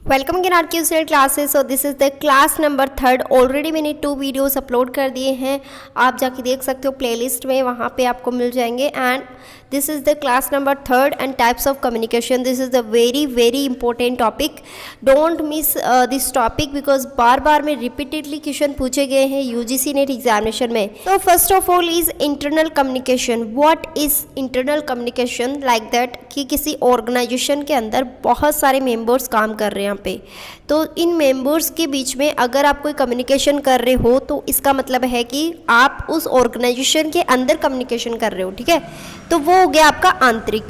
Welcome in आर क्यूजल classes. So this is the class number 3। Already मैंने 2 videos upload कर दिए हैं, आप जाके देख सकते हो प्लेलिस्ट में, वहाँ पे आपको मिल जाएंगे। And this is the class number 3 and types of communication. This is the very important topic. Don't miss this topic because बार बार में रिपीटेडली क्वेश्चन पूछे गए हैं यूजीसी नेट एग्जामिनेशन में। तो first of all is internal communication. What is internal communication? Like that कि किसी ऑर्गेनाइजेशन के अंदर बहुत सारे मेंबर्स काम कर रहे हैं यहाँ पे, तो इन मेंबर्स के बीच में अगर आप कोई कम्युनिकेशन कर रहे हो तो इसका मतलब है कि आप उस ऑर्गेनाइजेशन के अंदर कम्युनिकेशन कर रहे हो, ठीक है। तो वो हो गया आपका आंतरिक।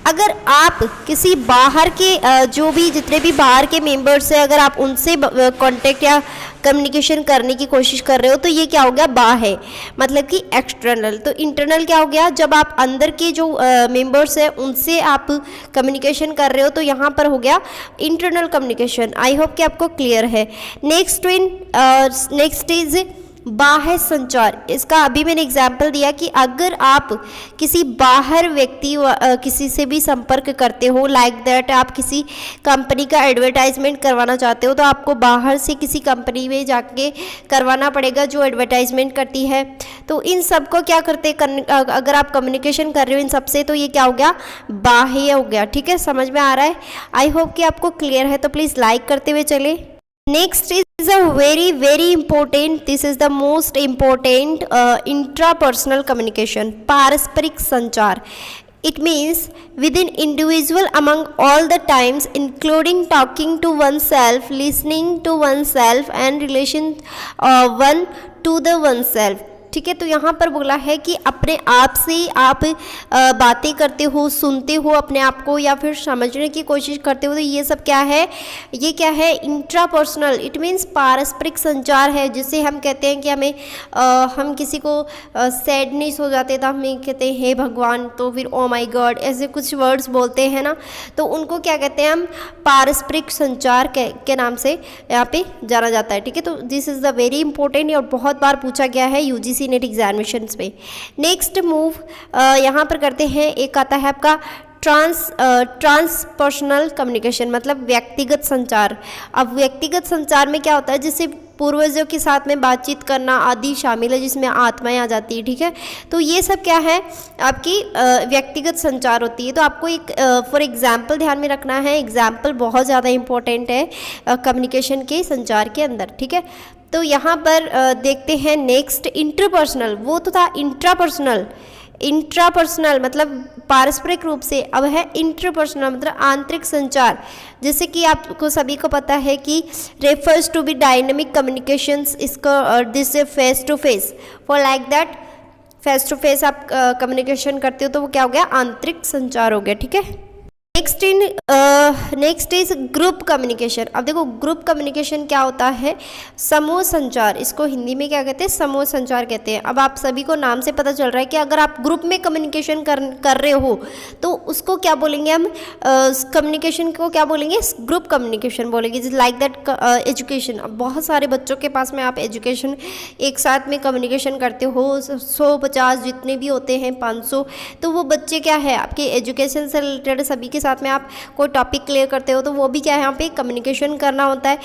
अगर आप किसी बाहर के जो भी जितने भी बाहर के मेंबर्स हैं, अगर आप उनसे कांटेक्ट या कम्युनिकेशन करने की कोशिश कर रहे हो तो ये क्या हो गया? बाह्य, मतलब कि एक्सटर्नल। तो इंटरनल क्या हो गया? जब आप अंदर के जो मेंबर्स हैं उनसे आप कम्युनिकेशन कर रहे हो तो यहाँ पर हो गया इंटरनल कम्युनिकेशन। आई होप कि आपको क्लियर है। नेक्स्ट इज बाह्य संचार। इसका अभी मैंने एग्जाम्पल दिया कि अगर आप किसी बाहर व्यक्ति किसी से भी संपर्क करते हो, लाइक दैट आप किसी कंपनी का एडवर्टाइजमेंट करवाना चाहते हो तो आपको बाहर से किसी कंपनी में जाके करवाना पड़ेगा जो एडवर्टाइजमेंट करती है। तो इन सब को क्या करते अगर आप कम्युनिकेशन कर रहे हो इन सब से, तो ये क्या हो गया? बाह्य हो गया, ठीक है। समझ में आ रहा है? आई होप कि आपको क्लियर है। तो प्लीज़ लाइक करते हुए चले। Next is a very important, this is the most important intrapersonal communication, पारस्परिक संचार। It means within individual among all the times, including talking to oneself, listening to oneself and relation one to the oneself, ठीक है। तो यहाँ पर बोला है कि अपने आप से आप बातें करते हो, सुनते हो अपने आप को या फिर समझने की कोशिश करते हो, तो ये सब क्या है? ये क्या है? इंट्रापर्सनल। इट मीन्स पारस्परिक संचार है, जिसे हम कहते हैं कि हमें हम किसी को सैडनेस हो जाते तो हमें कहते हैं हे भगवान, तो फिर ओ माई गॉड, ऐसे कुछ वर्ड्स बोलते हैं ना, तो उनको क्या कहते हैं? हम पारस्परिक संचार के नाम से यहाँ पे जाना जाता है, ठीक है। तो this is the very important और बहुत बार पूछा गया है यूजीसी नेट एग्जामिनेशंस में। नेक्स्ट मूव यहाँ पर करते हैं, एक आता है आपका ट्रांसपर्सनल कम्युनिकेशन, मतलब व्यक्तिगत संचार। अब व्यक्तिगत संचार में क्या होता है? जैसे पूर्वजों के साथ में बातचीत करना आदि शामिल है, जिसमें आत्माएं आ जाती है, ठीक है। तो ये सब क्या है? आपकी व्यक्तिगत संचार होती है। तो आपको एक फॉर एग्जाम्पल ध्यान में रखना है। एग्जाम्पल बहुत ज़्यादा इंपॉर्टेंट है कम्युनिकेशन के संचार के अंदर, ठीक है। तो यहाँ पर देखते हैं नेक्स्ट इंटरपर्सनल। वो तो था इंट्रापर्सनल। इंट्रापर्सनल मतलब पारस्परिक रूप से, अब है इंटरपर्सनल मतलब आंतरिक संचार। जैसे कि आपको सभी को पता है कि refers to be dynamic communications, इसको this face to face. For like that face to face आप कम्युनिकेशन करते हो तो वो क्या हो गया? आंतरिक संचार हो गया, ठीक है। Next is group communication. अब देखो ग्रुप कम्युनिकेशन क्या होता है? समूह संचार। इसको हिंदी में क्या कहते हैं? समूह संचार कहते हैं। अब आप सभी को नाम से पता चल रहा है कि अगर आप ग्रुप में कम्युनिकेशन कर रहे हो तो उसको क्या बोलेंगे हम? कम्युनिकेशन को क्या बोलेंगे? ग्रुप कम्युनिकेशन बोलेंगे। Like that education. अब बहुत सारे बच्चों के पास में आप एजुकेशन एक साथ में कम्युनिकेशन करते हो, 100-50 जितने भी होते हैं, 500, तो वो बच्चे क्या है? आपके एजुकेशन से रिलेटेड सभी के साथ में आप कोई टॉपिक क्लियर करते हो तो वो भी क्या है? यहाँ पे कम्युनिकेशन करना होता है,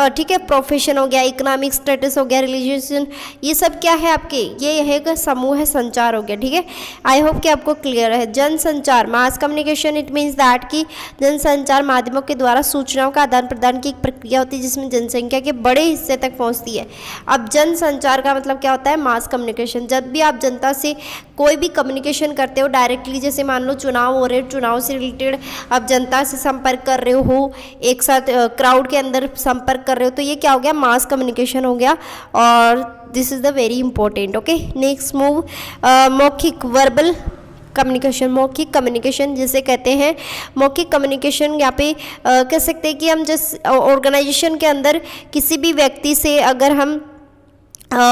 ठीक है। प्रोफेशन हो गया, इकोनॉमिक स्टेटस हो गया, रिलीजन, ये सब क्या है आपके? ये है समूह संचार हो गया, ठीक है। आई होप कि आपको क्लियर है। जनसंचार, mass communication. It means that कि जनसंचार माध्यमों के द्वारा सूचनाओं का आदान प्रदान की एक प्रक्रिया होती है जिसमें जनसंख्या के बड़े हिस्से तक पहुँचती है। अब जनसंचार का मतलब क्या होता है? Mass communication. जब भी आप जनता से कोई भी कम्युनिकेशन करते हो डायरेक्टली, जैसे मान लो चुनाव हो रहे, चुनाव से रिलेटेड आप जनता से संपर्क कर रहे हो, एक साथ क्राउड के अंदर संपर्क कर रहे हो, तो ये क्या हो गया? मास कम्युनिकेशन हो गया। और this is the very important, okay. Next move मौखिक, वर्बल कम्युनिकेशन। मौखिक कम्युनिकेशन जिसे कहते हैं, मौखिक कम्युनिकेशन यहाँ पे कह सकते हैं कि हम जिस ऑर्गेनाइजेशन के अंदर किसी भी व्यक्ति से अगर हम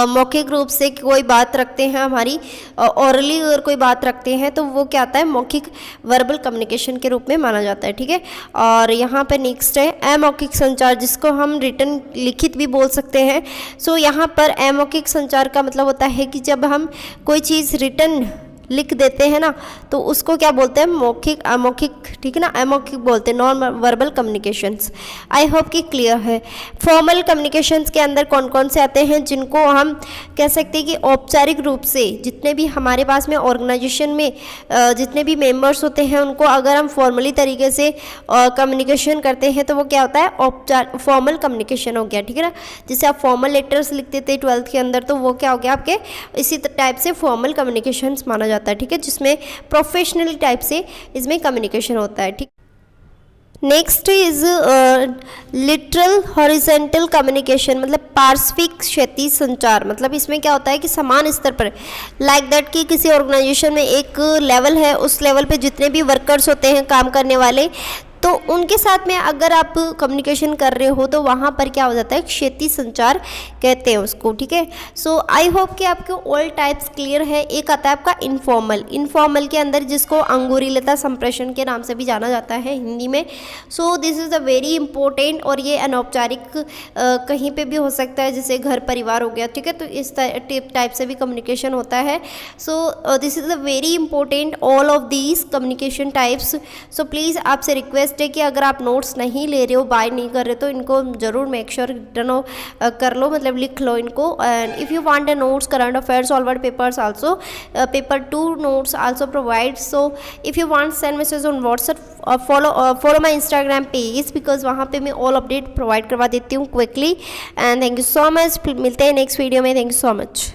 मौखिक रूप से कोई बात रखते हैं, हमारी ओरली अगर कोई बात रखते हैं तो वो क्या आता है? मौखिक वर्बल कम्युनिकेशन के रूप में माना जाता है, ठीक है। और यहाँ पे नेक्स्ट है अमौखिक संचार, जिसको हम रिटन लिखित भी बोल सकते हैं। सो यहाँ पर अमौखिक संचार का मतलब होता है कि जब हम कोई चीज़ रिटन लिख देते हैं ना, तो उसको क्या बोलते हैं, मौखिक अमौखिक, ठीक है ना, अमौखिक बोलते हैं, non verbal communications. I hope कि क्लियर है। फॉर्मल कम्युनिकेशंस के अंदर कौन कौन से आते हैं, जिनको हम कह सकते हैं कि औपचारिक रूप से जितने भी हमारे पास में ऑर्गेनाइजेशन में जितने भी मेंबर्स होते हैं उनको अगर हम फॉर्मली तरीके से कम्युनिकेशन करते हैं तो वो क्या होता है, औपचारिक फॉर्मल कम्युनिकेशन हो गया, ठीक है ना। जैसे आप फॉर्मल लेटर्स लिखते थे 12th के अंदर, तो वो क्या हो गया आपके, इसी टाइप से फॉर्मल कम्युनिकेशंस माना जाता है, ठीक है, जिसमें प्रोफेशनल टाइप से इसमें कम्युनिकेशन होता है, ठीक। Next is literal horizontal communication, मतलब पार्श्विक क्षैतिज संचार। मतलब इसमें क्या होता है कि समान स्तर पर, लाइक दैट कि किसी ऑर्गेनाइजेशन में एक लेवल है, उस लेवल पे जितने भी वर्कर्स होते हैं काम करने वाले, तो उनके साथ में अगर आप कम्युनिकेशन कर रहे हो तो वहाँ पर क्या हो जाता है, क्षैतिज संचार कहते हैं उसको, ठीक है। सो आई होप कि आपको ऑल टाइप्स क्लियर है। एक आता है आपका इनफॉर्मल, इनफॉर्मल के अंदर जिसको अंगुरीलता संप्रेषण के नाम से भी जाना जाता है हिंदी में। सो this is a very important, और ये अनौपचारिक कहीं पे भी हो सकता है, जैसे घर परिवार हो गया, ठीक है, तो इस टाइप से भी कम्युनिकेशन होता है। सो this is a very important all of these communication types. So please आपसे रिक्वेस्ट है कि अगर आप नोट्स नहीं ले रहे हो, बाय नहीं कर रहे, तो इनको जरूर मेक श्योर कर लो, मतलब लिख लो इनको। And if you want a notes, current affairs, all word papers also, paper 2 notes also provide. So if you want send message on WhatsApp, follow my Instagram page, because वहाँ पे मैं all update provide करवा देती हूँ quickly. And thank you so much, मिलते हैं next video में। Thank you so much.